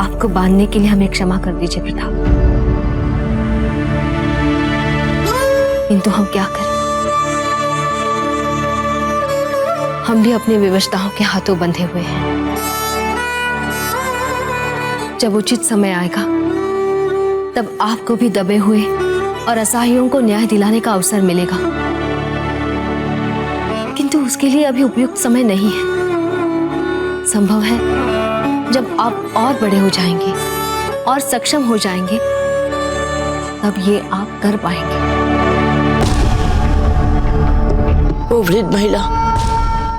आपको बांधने के लिए हमें क्षमा कर दीजिए प्रताप, किंतु हम क्या करें, हम भी अपनी विवशताओं के हाथों बंधे हुए हैं। जब उचित समय आएगा तब आपको भी दबे हुए और असहायों को न्याय दिलाने का अवसर मिलेगा, किंतु उसके लिए अभी उपयुक्त समय नहीं है। संभव है जब आप और बड़े हो जाएंगे और सक्षम हो जाएंगे तब ये आप कर पाएंगे। वो वृद्ध महिला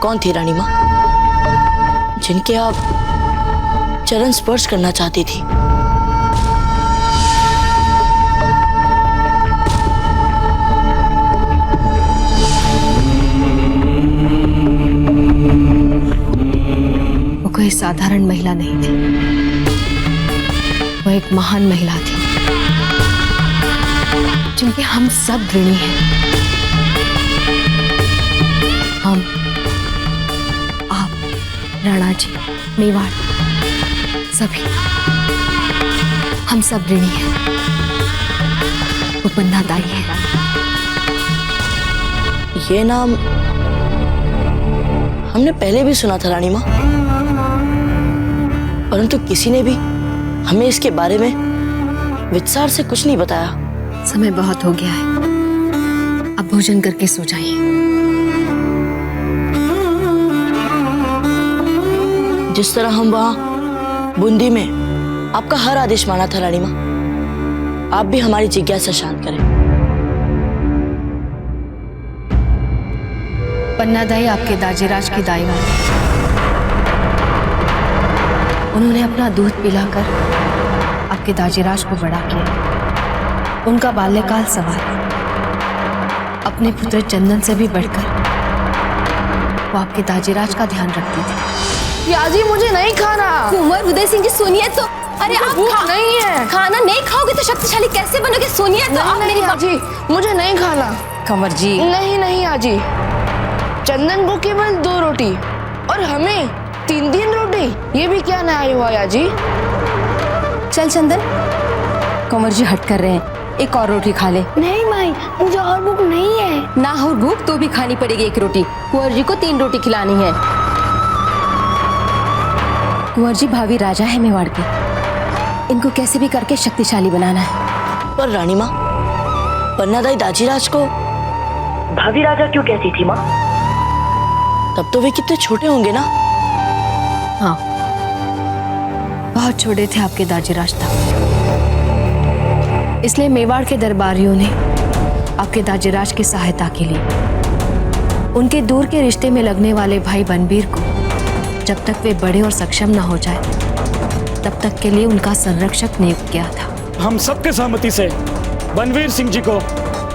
कौन थी रानी माँ, जिनके आप चरण स्पर्श करना चाहती थी? वो कोई साधारण महिला नहीं थी, वो एक महान महिला थी जिनके हम सब ऋणी हैं। हम, आप, राणा जी, मेवाड़, सभी हम सब ऋणी हैं। वो पन्ना दाई है। ये नाम हमने पहले भी सुना था रानी माँ, परंतु किसी ने भी हमें इसके बारे में विस्तार से कुछ नहीं बताया। समय बहुत हो गया है, अब भोजन करके सो जाइए। जिस तरह हम वहां बूंदी में आपका हर आदेश माना था रानी माँ, आप भी हमारी जिज्ञासा शांत करें। पन्ना दाई आपके दाजीराज की दाई वाली, उन्होंने अपना दूध पिलाकर आपके दाजीराज को बड़ा किया। उनका बाल्यकाल सवार अपने पुत्र चंदन से भी बढ़कर वो आपके दाजीराज का ध्यान रखती थी। याजी मुझे नहीं खाना। कुंवर उदय सिंह जी सुनिए तो, अरे आप नहीं है। खाना नहीं खाओगे तो शक्तिशाली कैसे बनोगे? सुनिए तो आप मेरी बात। आजी मुझे नहीं खाना। कंवर जी नहीं आजी, चंदन को केवल 2 रोटी और हमें 3 रोटी, ये भी क्या न्याय हुआ याजी? चल चंदन, कंवर जी हट कर रहे हैं, एक और रोटी खा ले। नहीं माई, मुझे और भूख नहीं है। ना हो भूख तो भी खानी पड़ेगी 1 रोटी। कुंवर जी को 3 रोटी खिलानी है। कुंवर जी भावी राजा है मेवाड़ के, इनको कैसे भी करके शक्तिशाली बनाना है। पर रानी माँ, पन्ना दाई दाजीराज को भावी राजा क्यों कहती थी माँ? तब तो वे कितने छोटे होंगे ना? हाँ, बहुत छोटे थे आपके दाजीराज तब, इसलिए मेवाड़ के दरबारियों ने आपके दाजीराज की सहायता के लिए उनके दूर के रिश्ते में लगने वाले भाई बनबीर को जब तक वे बड़े और सक्षम न हो जाए तब तक के लिए उनका संरक्षक नियुक्त किया था। हम सबके सहमति से बनवीर सिंह जी को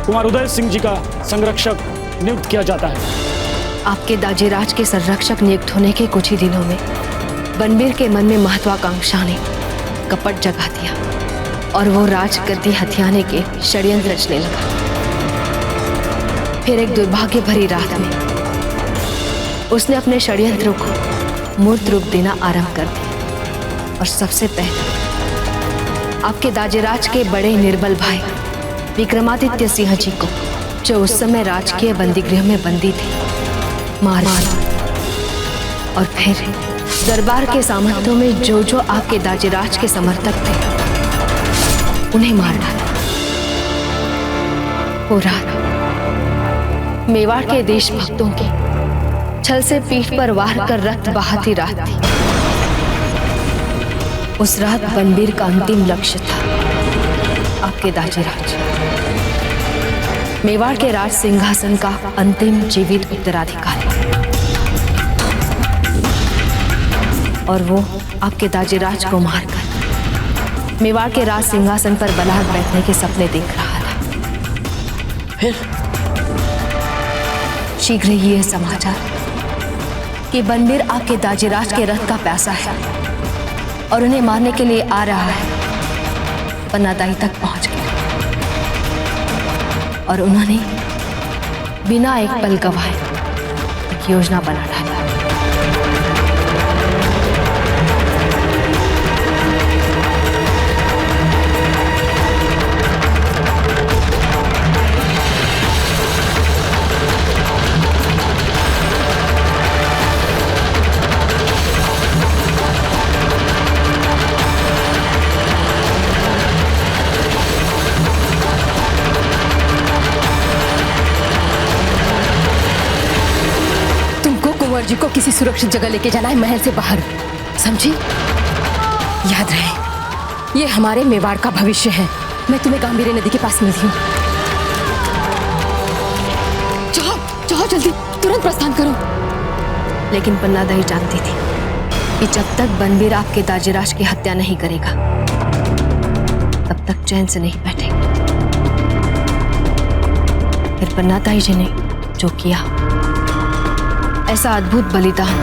कुमार उदय सिंह जी का संरक्षक नियुक्त किया जाता है। आपके दाजीराज के संरक्षक नियुक्त होने के कुछ ही दिनों में बनबीर के मन में महत्वाकांक्षा ने कपट जगा दिया और वो राजगद्दी हथियाने के षड्यंत्र रचने लगा। फिर एक दुर्भाग्य भरी रात में उसने अपने षड्यंत्रों को मूर्त रूप देना आरंभ कर दिया और सबसे पहले आपके दाजीराज के बड़े निर्बल भाई विक्रमादित्य सिंह जी को, जो उस समय राजकीय बंदीगृह में बंदी थे, मार और फिर दरबार के सामंतों में जो आपके दाजीराज के समर्थक थे उन्हें मार डाला। वो रात मेवाड़ के देशभक्तों के छल से पीठ पर वार कर रक्त बहाती रात थी। उस रात बनबीर का अंतिम लक्ष्य था आपके दाजीराज, मेवाड़ के राज सिंहासन का अंतिम जीवित उत्तराधिकारी, और वो आपके दाजीराज को मारकर मेवाड़ के राज सिंहासन पर बलहाक बैठने के सपने देख रहा था। फिर शीघ्र ही यह समाचार कि बनबीर आपके दाजीराज के रथ का प्यासा है और उन्हें मारने के लिए आ रहा है, पन्ना दाई तक पहुंच गया और उन्होंने बिना एक पल गवाए एक योजना बना डाली। जी को किसी सुरक्षित जगह लेके जाना है, महल से बाहर, समझी? याद रहे, ये हमारे मेवाड़ का भविष्य है। मैं तुम्हें गांभीर्य नदी के पास मिलती हूँ। जाओ जाओ, जल्दी तुरंत प्रस्थान करो। लेकिन पन्ना दाई जानती थी कि जब तक बनवीर आपके दाजीराज की हत्या नहीं करेगा तब तक चैन से नहीं बैठेंगे। फिर पन्ना दाई जी ने जो किया, ऐसा अद्भुत बलिदान,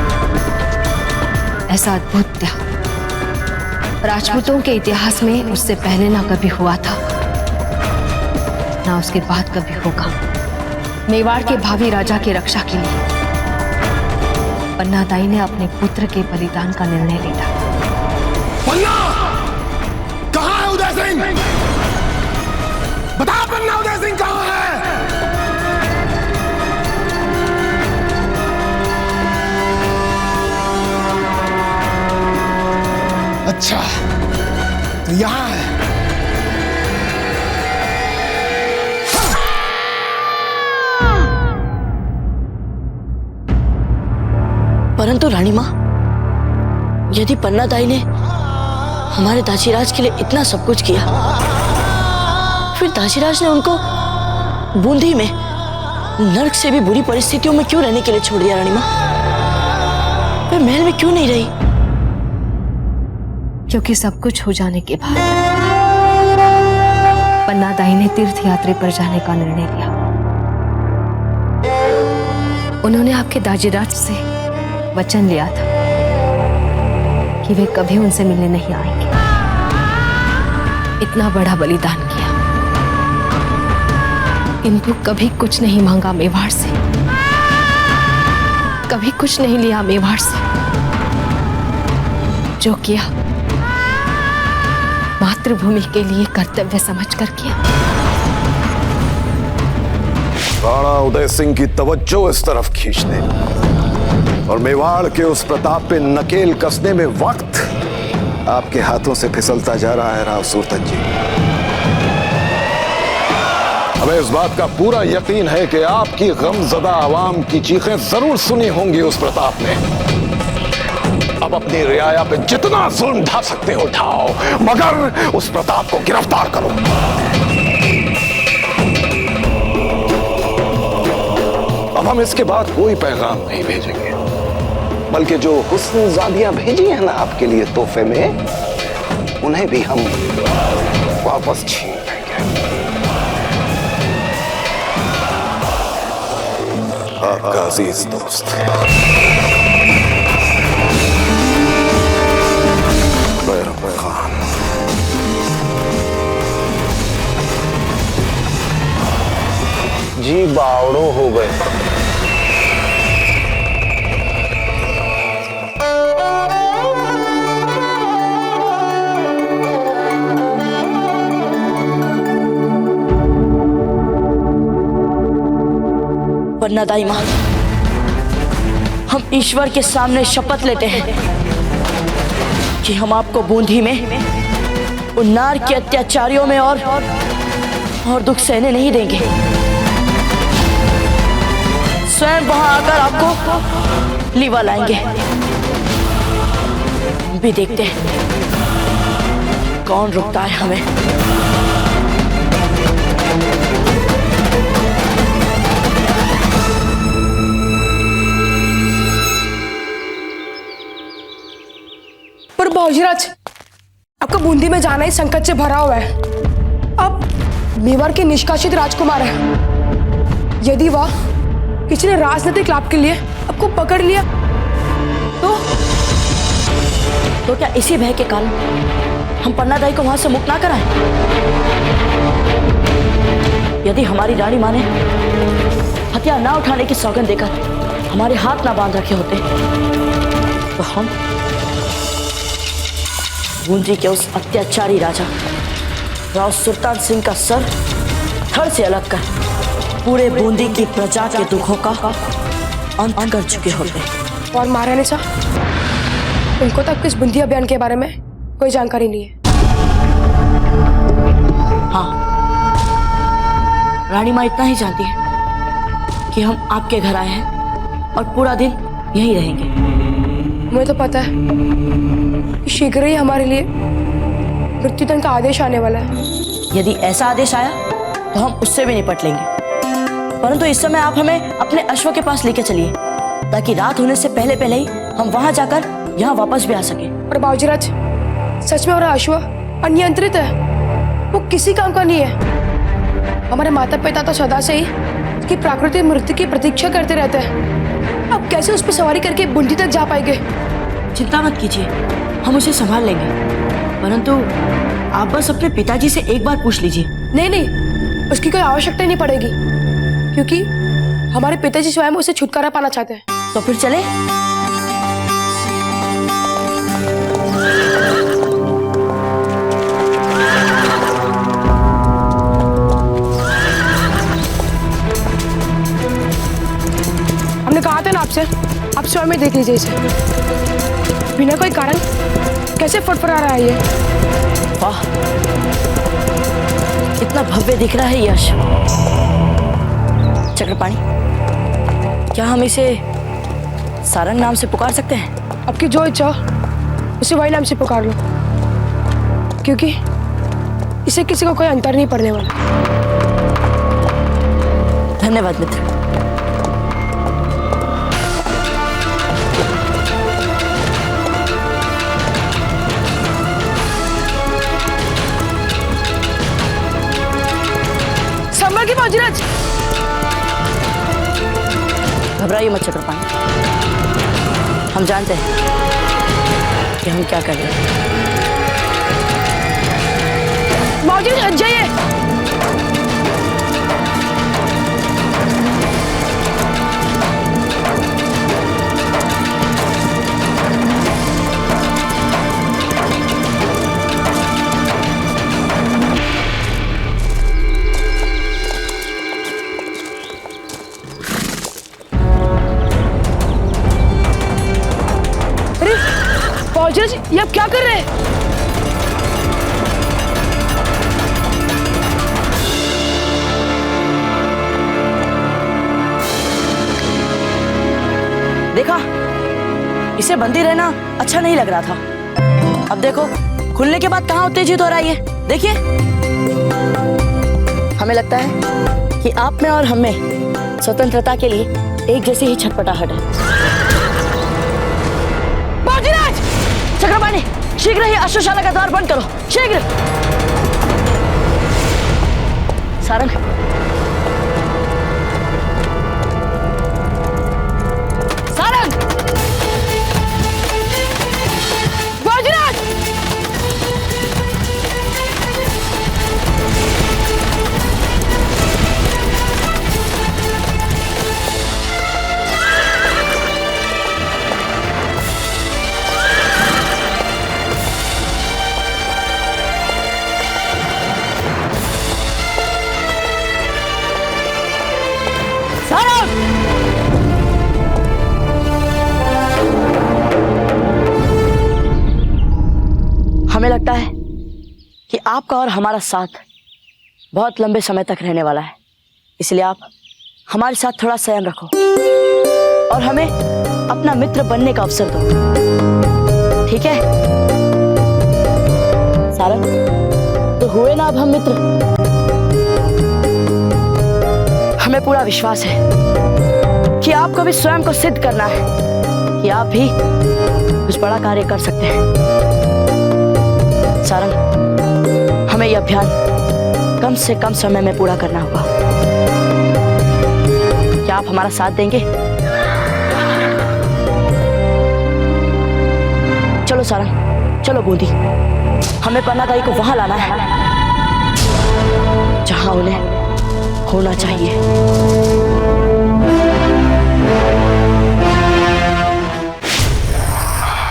ऐसा अद्भुत त्याग राजपूतों के इतिहास में उससे पहले ना कभी हुआ था, ना उसके बाद कभी होगा। मेवाड़ के भावी राजा की रक्षा के लिए पन्ना दाई ने अपने पुत्र के बलिदान का निर्णय लिया। पन्ना, कहाँ है उदय सिंह? बता पन्ना, उदय सिंह कहाँ है? अच्छा, तो यहाँ है। परंतु रानी माँ, यदि पन्ना दाई ने हमारे दाजीराज के लिए इतना सब कुछ किया, फिर दाजीराज ने उनको बूंदी में नर्क से भी बुरी परिस्थितियों में क्यों रहने के लिए छोड़ दिया? रानी माँ, वे महल में क्यों नहीं रही? क्योंकि सब कुछ हो जाने के बाद पन्ना दाई ने तीर्थ यात्रा पर जाने का निर्णय लिया। उन्होंने आपके दाजीराज से वचन लिया था कि वे कभी उनसे मिलने नहीं आएंगे। इतना बड़ा बलिदान किया, किंतु कभी कुछ नहीं मांगा मेवाड़ से, कभी कुछ नहीं लिया मेवाड़ से। जो किया मातृभूमि के लिए कर्तव्य समझकर किया। राणा उदय सिंह की तवज्जो इस तरफ खींचने और मेवाड़ के उस प्रताप पे नकेल कसने में वक्त आपके हाथों से फिसलता जा रहा है राव सुरतन जी। हमें इस बात का पूरा यकीन है कि आपकी गमज़दा आवाम की चीखें जरूर सुनी होंगी उस प्रताप ने। अब अपनी रियाया पे जितना जुल्म ढा सकते हो ढाओ, मगर उस प्रताप को गिरफ्तार करो। अब हम इसके बाद कोई पैगाम नहीं भेजेंगे, बल्कि जो हुस्न-ज़ादियां भेजी हैं ना आपके लिए तोहफे में, उन्हें भी हम वापस छीन लेंगे। आपका अजीज दोस्त खान। जी बावड़ो हो गए। पन्ना दाई माँ, हम ईश्वर के सामने शपथ लेते हैं कि हम आपको बूंदी में उन नार के अत्याचारियों में और दुख सहने नहीं देंगे। स्वयं वहां आकर आपको लीवा लाएंगे। हम भी देखते हैं कौन रुकता है हमें। पर बाबूजीराज, आपका बूंदी में जाना ही संकट से भरा हुआ है। आप मेवाड़ के निष्कासित राजकुमार हैं। यदि वह किसी ने राजनीतिक लाभ के लिए आपको पकड़ लिया तो क्या इसी भय के कारण हम पन्ना दाई को वहां से मुक्त ना कराएं? यदि हमारी रानी माँ ने हथियार ना उठाने की सौगंध देकर हमारे हाथ ना बांध रखे होते तो हम बूंदी के उस अत्याचारी राजा राव सुल्तान सिंह का सर धड़ से अलग कर पूरे बूंदी की प्रजा के दुखों का अंत कर चुके होते। और महारानी साहब, उनको तक इस बूंदी अभियान के बारे में कोई जानकारी नहीं है। हाँ, रानी माँ इतना ही जानती है कि हम आपके घर आए हैं और पूरा दिन यहीं रहेंगे। मुझे तो पता है कि शीघ्र ही हमारे लिए मृत्युदंड का आदेश आने वाला है। यदि ऐसा आदेश आया तो हम उससे भी निपट लेंगे, परंतु इस समय आप हमें अपने अश्व के पास लेके चलिए, ताकि रात होने से पहले पहले ही हम वहां जाकर यहाँ वापस भी आ सके। और बाबूजीराज, सच में हमारा अश्व अनियंत्रित है, वो किसी काम का नहीं है। हमारे माता पिता तो सदा से ही उसकी प्राकृतिक मृत्यु की प्रतीक्षा करते रहते हैं। अब कैसे उस पर सवारी करके बूंदी तक जा पाएंगे? चिंता मत कीजिए, हम उसे संभाल लेंगे, परंतु आप बस अपने पिताजी से एक बार पूछ लीजिए। नहीं नहीं, उसकी कोई आवश्यकता नहीं पड़ेगी, क्योंकि हमारे पिताजी स्वयं उसे छुटकारा पाना चाहते हैं। तो फिर चले। हमने कहा था ना आपसे, आप स्वयं में देख लीजिए इसे। बिना कोई कारण कैसे फटफटा रहा है ये? वाह, कितना भव्य दिख रहा है ये अश्व। चक्रपाणी, क्या हम इसे सारंग नाम से पुकार सकते हैं? आपकी जो इच्छा हो उसे वही नाम से पुकार लो, क्योंकि इसे किसी को कोई अंतर नहीं पड़ने वाला। धन्यवाद मित्र। संभल के बाबूजीराज। घबराइए मत चक्रपाणी, हम जानते हैं कि हम क्या कर रहे हैं। बाबूजी हट जाइए। बाबूजी ये आप क्या कर रहे हैं? देखा, इसे बंदी रहना अच्छा नहीं लग रहा था। अब देखो, खुलने के बाद कहाँ उत्तेजित हो रहा है ये। देखिए, हमें लगता है कि आप में और हम में स्वतंत्रता के लिए एक जैसी ही छटपटाहट है। बाबूजीराज! चक्रपाणी, शीघ्र ही अश्वशाला का द्वार बंद करो, शीघ्र। सारंग, सारंग! बाबूजीराज! हमें लगता है कि आपका और हमारा साथ बहुत लंबे समय तक रहने वाला है, इसलिए आप हमारे साथ थोड़ा संयम रखो और हमें अपना मित्र बनने का अवसर दो, ठीक है? सारंग, तो हुए ना अब हम मित्र? हमें पूरा विश्वास है कि आपको भी स्वयं को सिद्ध करना है कि आप भी कुछ बड़ा कार्य कर सकते हैं। सारंग, हमें यह अभियान कम से कम समय में पूरा करना होगा। क्या आप हमारा साथ देंगे? चलो सारंग, चलो बूंदी, हमें पन्नादाई को वहां लाना है जहां उन्हें होना चाहिए।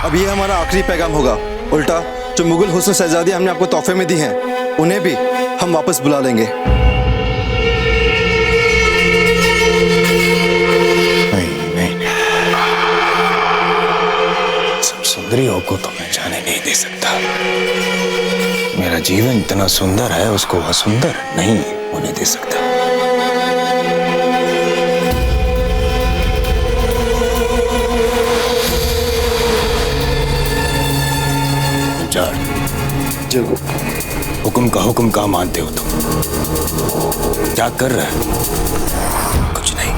अब ये हमारा आखिरी पैगाम होगा। उल्टा जो मुगल हुस्न शहजादी हमने आपको तोहफे में दी हैं, उन्हें भी हम वापस बुला लेंगे। नहीं, सब सुंदरियों को तो मैं जाने नहीं दे सकता। मेरा जीवन इतना सुंदर है, उसको असुंदर नहीं होने दे सकता। हुक्म का हुक्म कहाँ मानते हो तुम? क्या कर रहे हो? कुछ नहीं,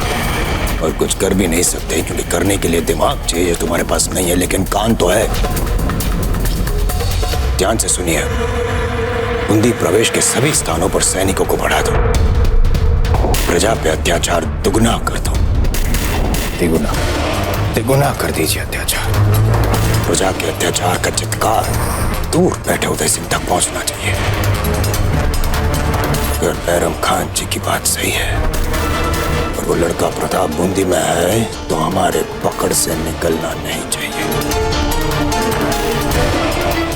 और कुछ कर भी नहीं सकते, क्योंकि करने के लिए दिमाग चाहिए, तुम्हारे पास नहीं है, लेकिन कान तो है। ध्यान से सुनिए, बूंदी प्रवेश के सभी स्थानों पर सैनिकों को बढ़ा दो, प्रजा पे अत्याचार दुगना कर दो, तिगुना कर दीजिए अत्याचार। प्रजा के अत्याचार का चित्कार दूर बैठे उदय सिंह तक पहुंचना चाहिए। अगर बैरम खान जी की बात सही है और वो लड़का प्रताप बूंदी में है, तो हमारे पकड़ से निकलना नहीं चाहिए,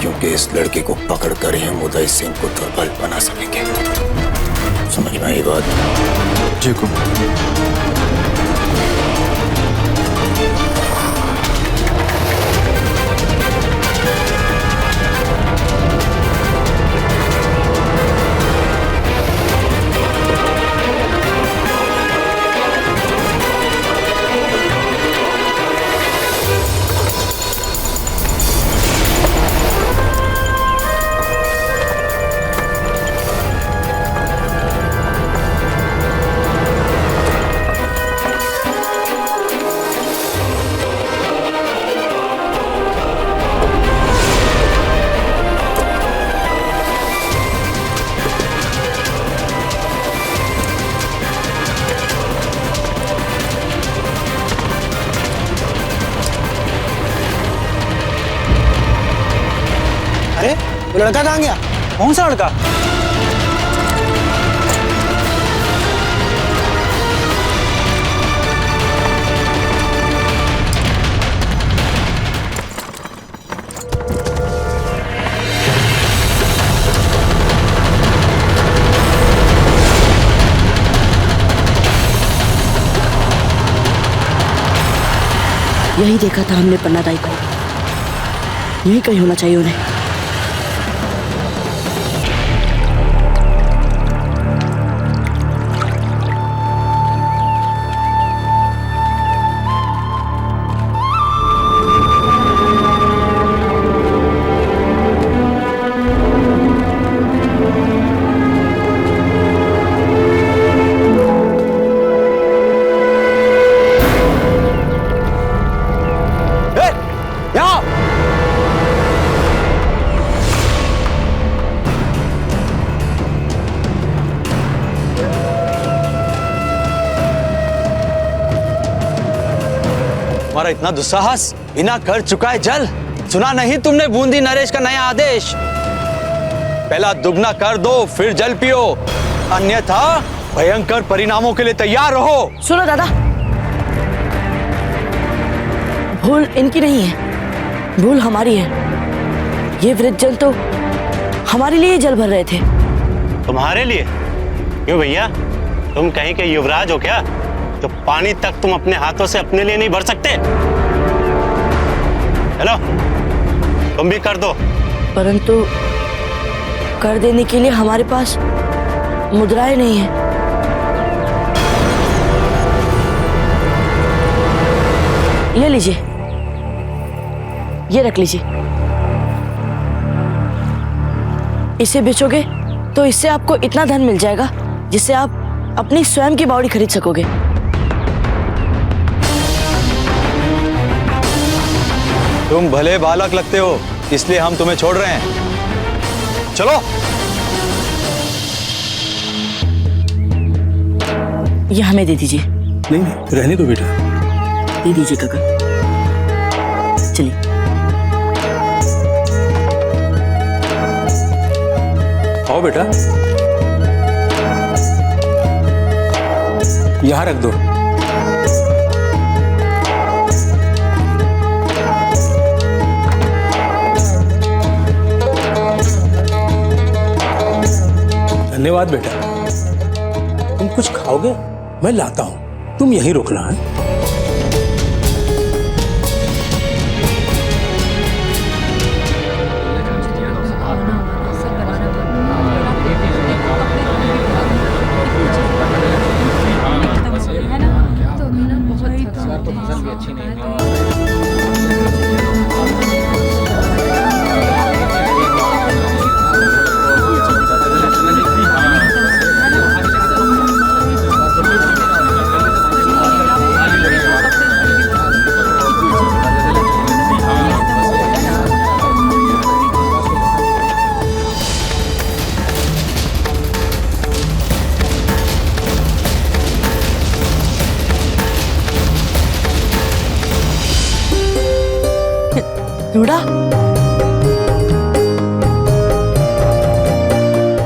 क्योंकि इस लड़के को पकड़ कर ही हम उदय सिंह को दुर्बल बना सकेंगे। समझ में आई बात? जी को वो लड़का कहाँ गया? कौन सा लड़का? यही देखा था हमने पन्ना दाई को, यही कहीं होना चाहिए उन्हें। तुम्हारा इतना दुस्साहस, बिना कर चुका है जल। सुना नहीं तुमने बूंदी नरेश का नया आदेश? पहला दुगना कर दो, फिर जल पियो, अन्यथा भयंकर परिणामों के लिए तैयार रहो। सुनो दादा, भूल इनकी नहीं है, भूल हमारी है। ये वृद्धजन तो हमारे लिए जल भर रहे थे। तुम्हारे लिए? क्यों भैया, तुम कहीं के युवराज हो क्या? तो पानी तक तुम अपने हाथों से अपने लिए नहीं भर सकते? हेलो, तुम भी कर दो। परंतु कर देने के लिए हमारे पास मुद्राएं नहीं है। ये लीजिए, ये रख लीजिए। इसे बेचोगे तो इससे आपको इतना धन मिल जाएगा जिससे आप अपनी स्वयं की बावड़ी खरीद सकोगे। तुम भले बालक लगते हो, इसलिए हम तुम्हें छोड़ रहे हैं। चलो। ये हमें दे दीजिए। नहीं, रहने दो बेटा। दे दीजिए काका। चलिए। आओ बेटा, यहां रख दो। धन्यवाद बेटा। तुम कुछ खाओगे? मैं लाता हूं, तुम यहीं रुकना है। अच्छी नहीं है। रूड़ा,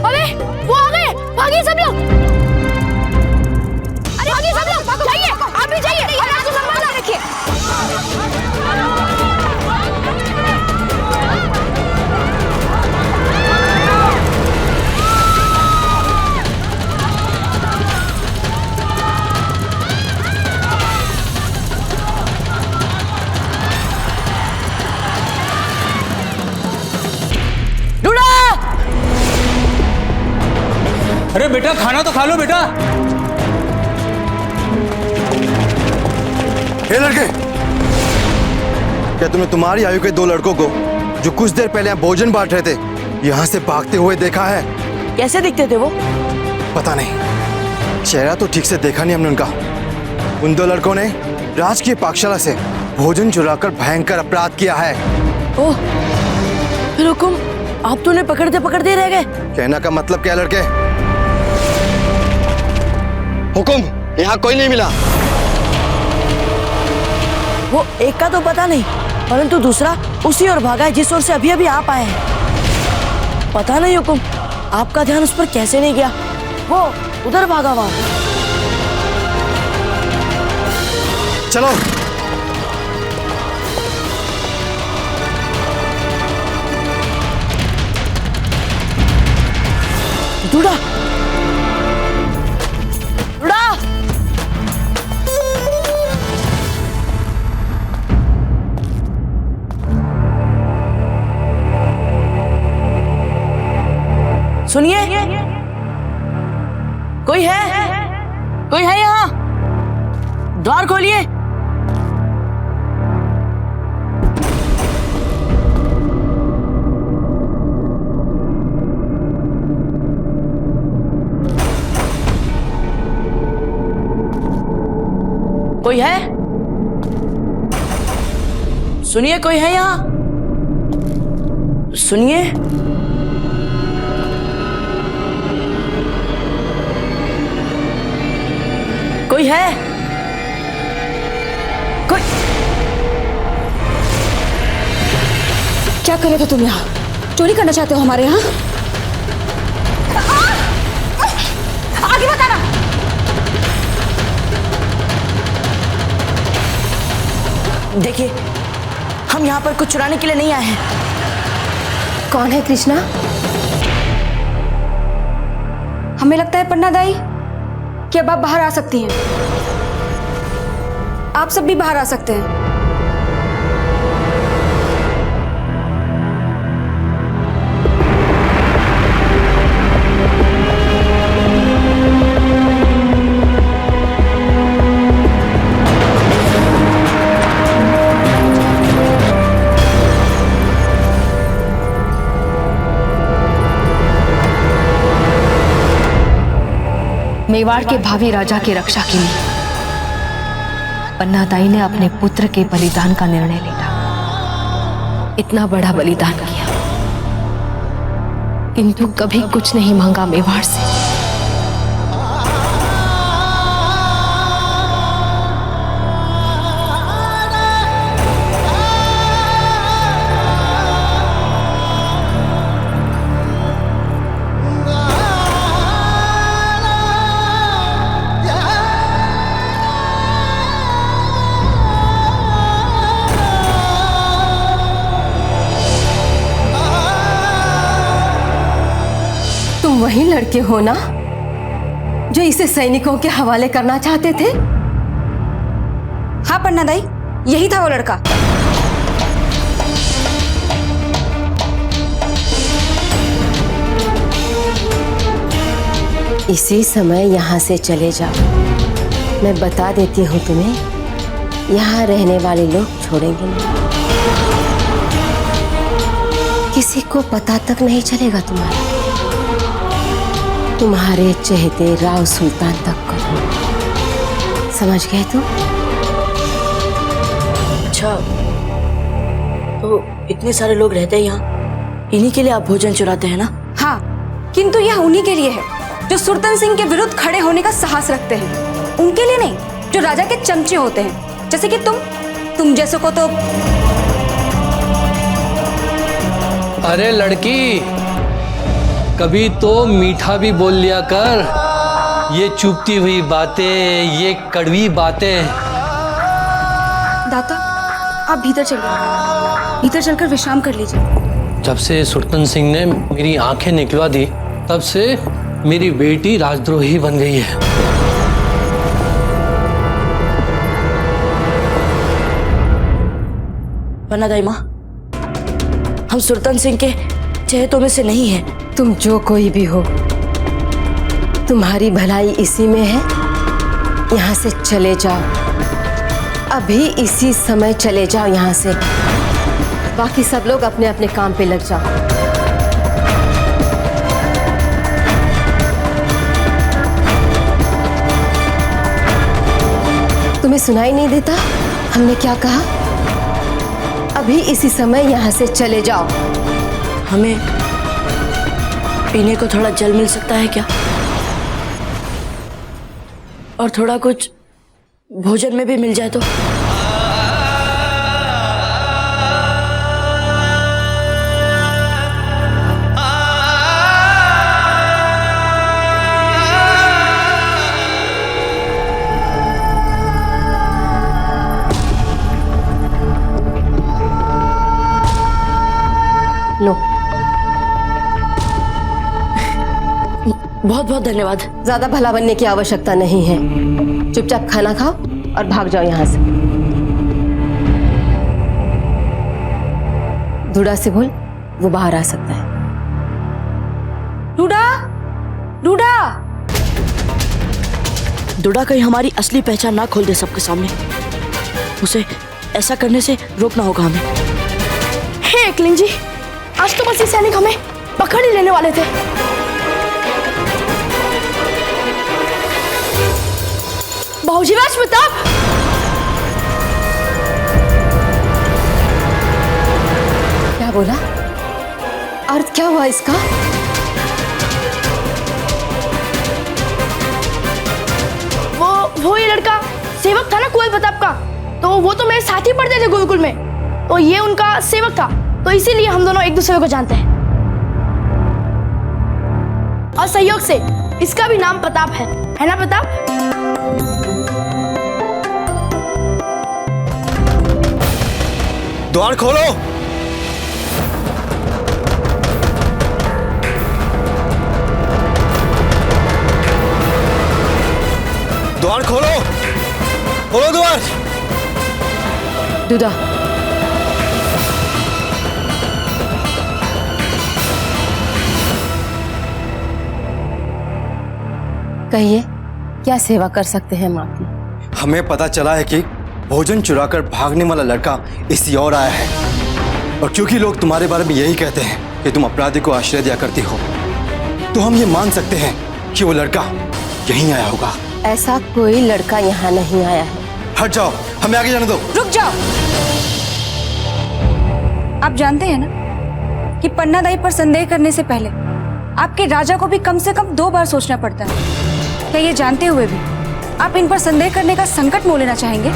अरे वो आ गए, भागिए सब लोग। अरे भागिए सब लोग, जाइए, आप भी जाइए और आपको संभाल कर रखिए। अरे बेटा खाना तो खा लो बेटा। हे लड़के, क्या तुमने तुम्हारी आयु के 2 लड़कों को जो कुछ देर पहले यहाँ भोजन बांट रहे थे यहाँ से भागते हुए देखा है? कैसे दिखते थे वो? पता नहीं, चेहरा तो ठीक से देखा नहीं हमने उनका। उन 2 लड़कों ने राजकीय पाकशाला से भोजन चुराकर भयंकर अपराध किया है। ओह, फिर हुकुम आप तो उन्हें पकड़ते पकड़ते रह गए। कहना का मतलब क्या लड़के? हुकुम, यहाँ कोई नहीं मिला। वो एक का तो पता नहीं, परंतु दूसरा उसी ओर भागा है जिस ओर से अभी अभी आप आए हैं। पता नहीं हुकुम, आपका ध्यान उस पर कैसे नहीं गया। वो उधर भागा हुआ। चलो। दूड़ा, दूड़ा। सुनिए, कोई है? कोई है यहाँ? द्वार खोलिए। कोई है? सुनिए, कोई है यहाँ? सुनिए। कोई है? कोई? क्या कर रहे थे तुम यहाँ? चोरी करना चाहते हो हमारे यहाँ? आगे बताना। देखिए, हम यहाँ पर कुछ चुराने के लिए नहीं आए हैं। कौन है कृष्णा? हमें लगता है पन्ना दाई कि अब आप बाहर आ सकती हैं। आप सब भी बाहर आ सकते हैं। मेवाड़ के भावी राजा की रक्षा के लिए पन्नादाई ने अपने पुत्र के बलिदान का निर्णय लिया। इतना बड़ा बलिदान किया, किंतु कभी कुछ नहीं मांगा मेवाड़ से। वही लड़के हो ना जो इसे सैनिकों के हवाले करना चाहते थे? हाँ पन्ना दाई, यही था वो लड़का। इसी समय यहाँ से चले जाओ। मैं बता देती हूँ तुम्हें, यहाँ रहने वाले लोग छोड़ेंगे नहीं। किसी को पता तक नहीं चलेगा तुम्हारे चहेते राव सुल्तान तक को। समझ गए तुम? अच्छा, तो इतने सारे लोग रहते हैं यहाँ, इन्हीं के लिए आप भोजन चुराते हैं ना? हाँ, किंतु यह उन्हीं के लिए है जो सुरतन सिंह के विरुद्ध खड़े होने का साहस रखते हैं। उनके लिए नहीं जो राजा के चमचे होते हैं, जैसे कि तुम जैसों को तो अरे लड़की, कभी तो मीठा भी बोल लिया कर। ये चुपती हुई बातें, ये कड़वी बातें। दाता, आप भीतर चलिए, भीतर चलकर विश्राम कर लीजिए। जब से सुरतन सिंह ने मेरी आंखें निकलवा दी, तब से मेरी बेटी राजद्रोही बन गई है। पन्ना दाई माँ, हम सुरतन सिंह के चहेतों में से नहीं हैं। तुम जो कोई भी हो, तुम्हारी भलाई इसी में है। यहाँ से चले जाओ, अभी इसी समय चले जाओ यहाँ से। बाकी सब लोग अपने अपने काम पे लग जाओ। तुम्हें सुनाई नहीं देता हमने क्या कहा? अभी इसी समय यहाँ से चले जाओ। हमें पीने को थोड़ा जल मिल सकता है क्या? और थोड़ा कुछ भोजन में भी मिल जाए तो। लो, बहुत बहुत धन्यवाद। ज्यादा भला बनने की आवश्यकता नहीं है। चुपचाप खाना खाओ और भाग जाओ यहाँ से। दूड़ा से बोल, वो बाहर आ सकता है। DUDA, DUDA. डूडा कहीं हमारी असली पहचान ना खोल दे सबके सामने। उसे ऐसा करने से रोकना होगा हमें। हे एकलिंग जी, आज तो बस ये सैनिक हमें पकड़ ही लेने वाले थे। बाबूजीराज प्रताप, क्या बोला? अर्थ क्या हुआ इसका? वो ये लड़का सेवक था ना कुंवर प्रताप का, तो वो तो मेरे साथ ही पढ़ते थे गुरुकुल में, तो ये उनका सेवक था, तो इसीलिए हम दोनों एक दूसरे को जानते हैं। और सहयोग से इसका भी नाम प्रताप है ना प्रताप? द्वार खोलो। द्वार खोलो, खोलो द्वार। डूडा, कहिए, क्या सेवा कर सकते हैं हम आपकी? हमें पता चला है कि भोजन चुराकर भागने वाला लड़का इसी ओर आया है, और क्योंकि लोग तुम्हारे बारे में यही कहते हैं कि तुम अपराधी को आश्रय दिया करती हो, तो हम ये मान सकते हैं कि वो लड़का यहीं आया होगा। ऐसा कोई लड़का यहाँ नहीं आया है। हट जाओ, हमें आगे जाने दो। रुक जाओ। आप जानते हैं ना कि पन्ना दाई पर संदेह करने से पहले आपके राजा को भी कम से कम 2 बार सोचना पड़ता है। क्या ये जानते हुए भी आप इन पर संदेह करने का संकट मोल लेना चाहेंगे?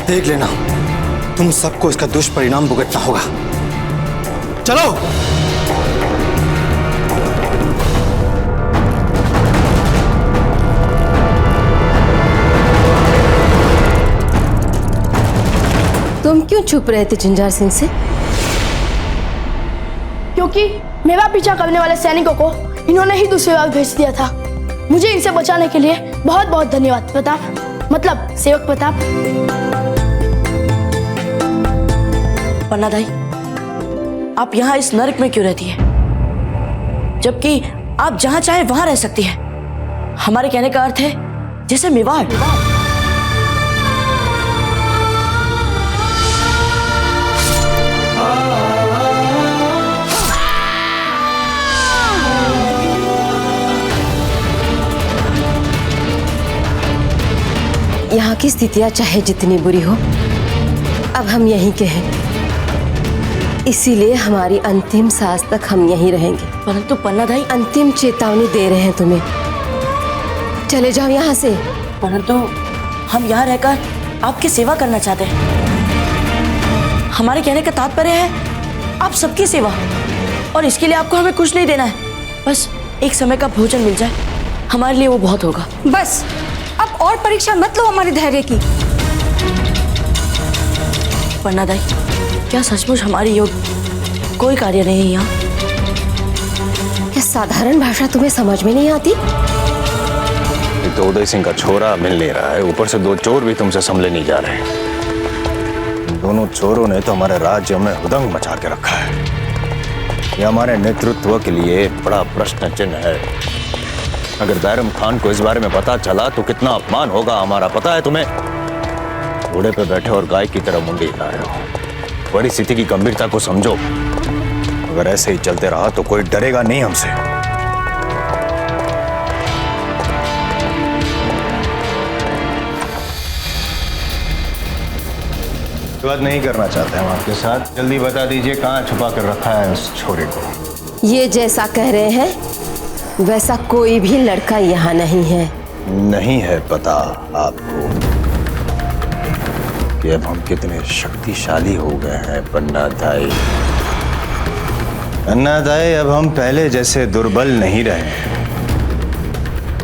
देख लेना, तुम सबको इसका दुष्परिणाम भुगतना होगा। चलो। तुम क्यों छुप रहे थे झंझार सिंह से? क्योंकि मेरा पीछा करने वाले सैनिकों को इन्होंने ही दूसरी बार भेज दिया था। मुझे इनसे बचाने के लिए बहुत बहुत धन्यवाद प्रताप, मतलब सेवक प्रताप। पन्ना दाई, आप यहाँ इस नरक में क्यों रहती है, जबकि आप जहां चाहे वहां रह सकती है? हमारे कहने का अर्थ है जैसे मेवाड़। यहाँ की स्थितियां चाहे जितनी बुरी हो, अब हम यहीं के हैं, इसीलिए हमारी अंतिम सांस तक हम यहीं रहेंगे। परंतु पन्ना दाई, अंतिम चेतावनी दे रहे हैं तुम्हें, चले जाओ यहाँ से। परंतु हम यहाँ रहकर आपकी सेवा करना चाहते हैं। हमारे कहने का तात्पर्य है आप सबकी सेवा, और इसके लिए आपको हमें कुछ नहीं देना है, बस एक समय का भोजन मिल जाए हमारे लिए वो बहुत होगा। बस अब और परीक्षा मत लो हमारे धैर्य की। पन्ना दाई, क्या सचमुच हमारी योग्य कोई कार्य नहीं है यहाँ? क्या साधारण भाषा तुम्हें समझ में नहीं आती? एक तो उदय सिंह का छोरा मिल नहीं रहा है, ऊपर से 2 चोर भी तुमसे संभले नहीं जा रहे। दोनों चोरों ने तो हमारे राज्य में हुदंग मचा के रखा है। ये हमारे नेतृत्व के लिए बड़ा प्रश्न चिन्ह है। अगर बैरम खान को इस बारे में पता चला तो कितना अपमान होगा हमारा, पता है तुम्हें? घोड़े पे बैठे और गाय की तरह मुंडी हिला रहे हो। बड़ी स्थिति की गंभीरता को समझो। अगर ऐसे ही चलते रहा तो कोई डरेगा नहीं हमसे। बात नहीं करना चाहते हम आपके साथ। जल्दी बता दीजिए कहाँ छुपा कर रखा है उस छोरे को। ये जैसा कह रहे हैं वैसा कोई भी लड़का यहाँ नहीं है। नहीं है पता आपको कि अब हम कितने शक्तिशाली हो गए हैं पन्ना दाई। पन्ना दाई, अब हम पहले जैसे दुर्बल नहीं रहे।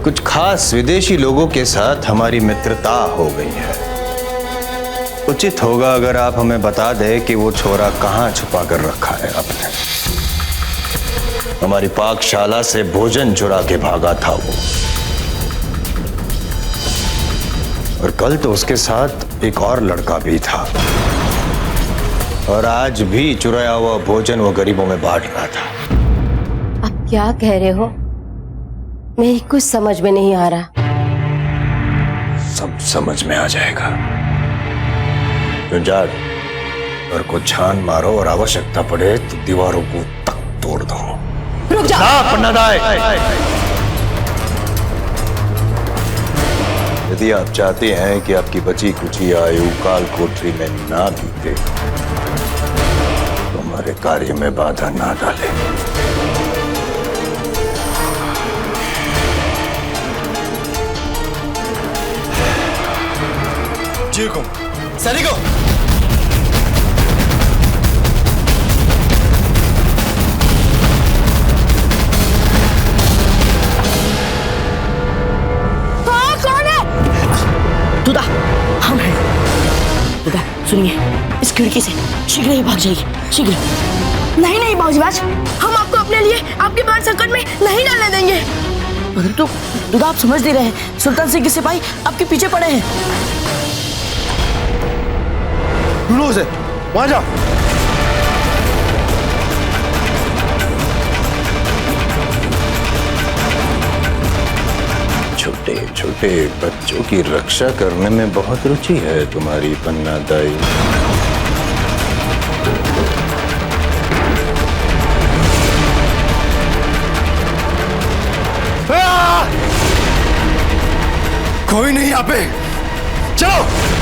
कुछ खास विदेशी लोगों के साथ हमारी मित्रता हो गई है। उचित होगा अगर आप हमें बता दें कि वो छोरा कहाँ छुपा कर रखा है आपने। हमारी पाकशाला से भोजन चुरा के भागा था वो, और कल तो उसके साथ एक और लड़का भी था, और आज भी चुराया हुआ भोजन वो गरीबों में बांट रहा था। आप क्या कह रहे हो? मेरी कुछ समझ में नहीं आ रहा। सब समझ में आ जाएगा। तो जाग और को छान मारो, और आवश्यकता पड़े तो दीवारों को तक तोड़ दो। रुक जा पन्ना दाई। यदि आप चाहते हैं कि आपकी बची कुची आयु काल कोठरी में ना बीते तो हमारे कार्य में बाधा ना डालें। जी हुकुम। सैनिकों, दुदा, हम हैं। दुदा, सुनिए, इस खिड़की से शीघ्र ही भाग जाइए, शीघ्र। नहीं नहीं बाबूजी, हम आपको अपने लिए आपके प्राण संकट में नहीं डालने देंगे। परंतु दुदा, आप समझ नहीं रहे, सुल्तान सिंह के सिपाही आपके पीछे पड़े हैं। ढूंढो उसे, वहां जाओ। छोटे छोटे बच्चों की रक्षा करने में बहुत रुचि है तुम्हारी पन्ना दाई। कोई नहीं यहाँ पे, चलो।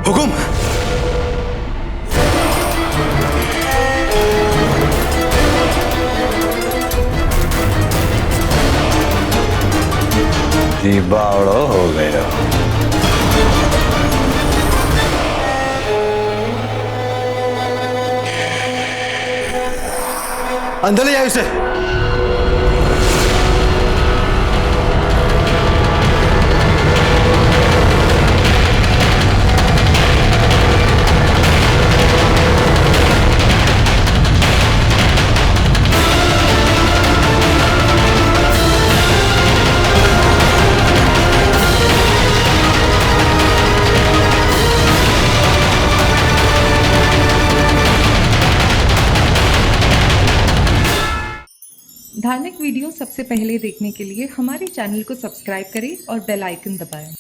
हुकुम। जी बावड़ो हो गया। अंदर ले आए उसे। धार्मिक वीडियो सबसे पहले देखने के लिए हमारे चैनल को सब्सक्राइब करें और बेल आइकन दबाएं।